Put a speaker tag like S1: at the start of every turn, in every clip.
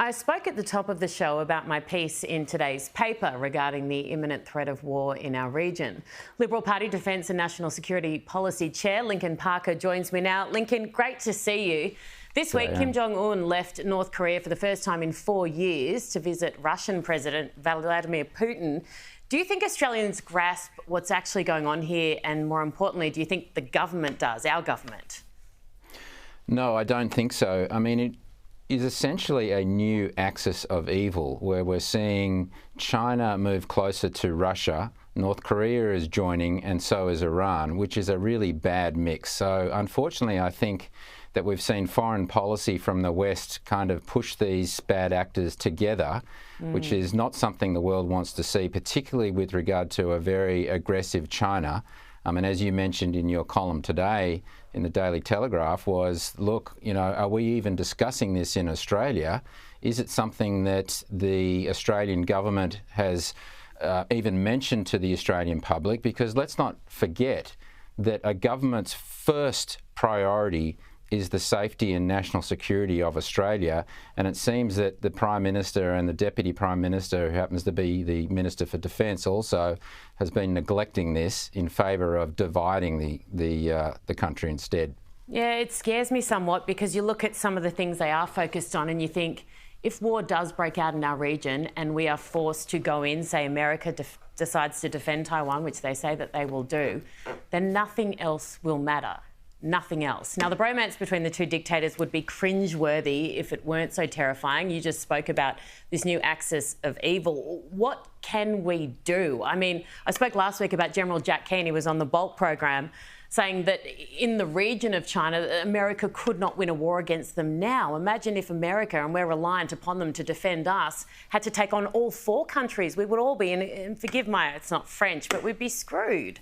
S1: I spoke at the top of the show about my piece in today's paper regarding the imminent threat of war in our region. Liberal Party Defence and National Security Policy Chair Lincoln Parker joins me now. Lincoln, great to see you. This week, Kim Jong-un left North Korea for the first time in 4 years to visit Russian President Vladimir Putin. Do you think Australians grasp what's actually going on here? And more importantly, do you think the government does, our government?
S2: No, I don't think so. I mean, it is essentially a new axis of evil where we're seeing China move closer to Russia, North Korea is joining, and so is Iran, which is a really bad mix. So unfortunately, I think that we've seen foreign policy from the West kind of push these bad actors together, which is not something the world wants to see, particularly with regard to a very aggressive China. And as you mentioned in your column today in the Daily Telegraph was, look, you know, are we even discussing this in Australia? Is it something that the Australian government has even mentioned to the Australian public? Because let's not forget that a government's first priority is the safety and national security of Australia, and it seems that the Prime Minister and the Deputy Prime Minister, who happens to be the Minister for Defence also, has been neglecting this in favour of dividing the country instead.
S1: Yeah, it scares me somewhat because you look at some of the things they are focused on and you think, if war does break out in our region and we are forced to go in, say America decides to defend Taiwan, which they say that they will do, then nothing else will matter. Nothing else. Now, the bromance between the two dictators would be cringeworthy if it weren't so terrifying. You just spoke about this new axis of evil. What can we do? I mean, I spoke last week about General Jack Keane. He was on the Bolt program saying that in the region of China, America could not win a war against them now. Imagine if America, and we're reliant upon them to defend us, had to take on all four countries. We would all be, and forgive my, it's not French, but we'd be screwed.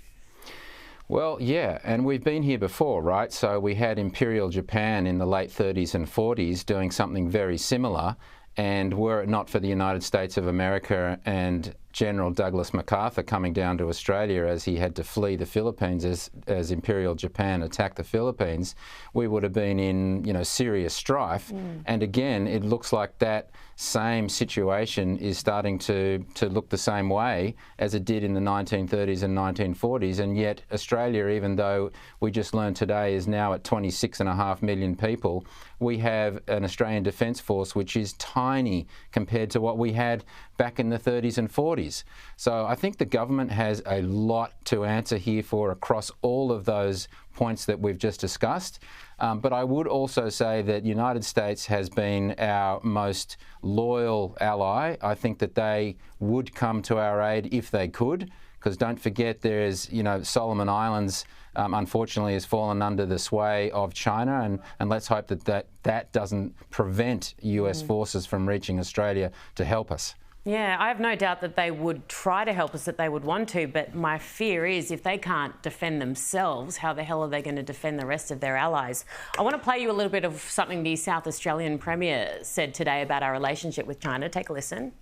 S2: Well, yeah, and we've been here before, right? So we had Imperial Japan in the late 30s and 40s doing something very similar, and were it not for the United States of America and General Douglas MacArthur coming down to Australia as he had to flee the Philippines as Imperial Japan attacked the Philippines, we would have been in, you know, serious strife. And again, it looks like that same situation is starting to look the same way as it did in the 1930s and 1940s. And yet Australia, even though we just learned today is now at 26.5 million people, we have an Australian Defence Force which is tiny compared to what we had back in the 30s and 40s. So I think the government has a lot to answer here for across all of those points that we've just discussed. But I would also say that the United States has been our most loyal ally. I think that they would come to our aid if they could, because don't forget there's, you know, Solomon Islands unfortunately has fallen under the sway of China, and let's hope that doesn't prevent US forces from reaching Australia to help us.
S1: Yeah, I have no doubt that they would try to help us, that they would want to, but my fear is if they can't defend themselves, how the hell are they going to defend the rest of their allies? I want to play you a little bit of something the South Australian Premier said today about our relationship with China. Take a listen.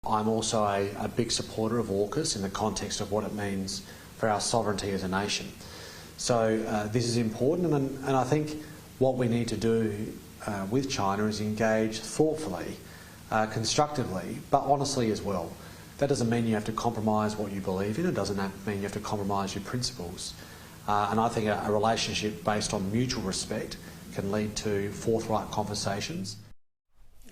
S3: I'm also a big supporter of AUKUS in the context of what it means for our sovereignty as a nation. So this is important, and I think what we need to do with China is engage thoughtfully, constructively, but honestly as well. That doesn't mean you have to compromise what you believe in. It doesn't mean you have to compromise your principles. And I think a relationship based on mutual respect can lead to forthright conversations.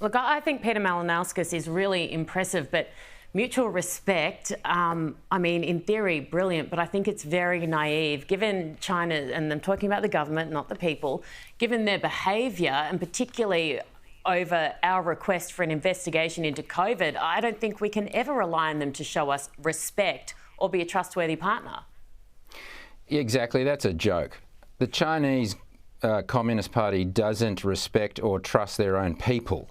S1: Look, I think Peter Malinauskas is really impressive, but mutual respect, I mean, in theory, brilliant, but I think it's very naive. Given China, and I'm talking about the government, not the people, given their behaviour, and particularly over our request for an investigation into COVID, I don't think we can ever rely on them to show us respect or be a trustworthy partner.
S2: Exactly, that's a joke. The Chinese Communist Party doesn't respect or trust their own people.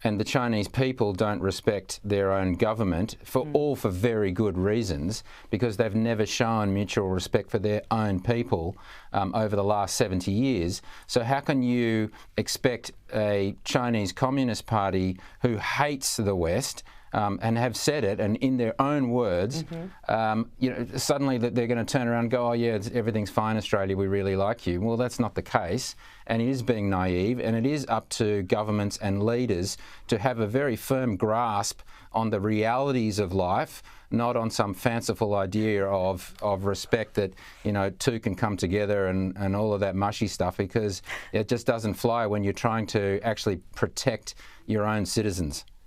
S2: And the Chinese people don't respect their own government for very good reasons, because they've never shown mutual respect for their own people over the last 70 years. So how can you expect a Chinese Communist Party who hates the West, and have said it, and in their own words, suddenly that they're going to turn around and go, oh yeah, everything's fine, Australia, we really like you. Well, that's not the case, and it is being naive, and it is up to governments and leaders to have a very firm grasp on the realities of life, not on some fanciful idea of respect that, two can come together and all of that mushy stuff, because it just doesn't fly when you're trying to actually protect your own citizens.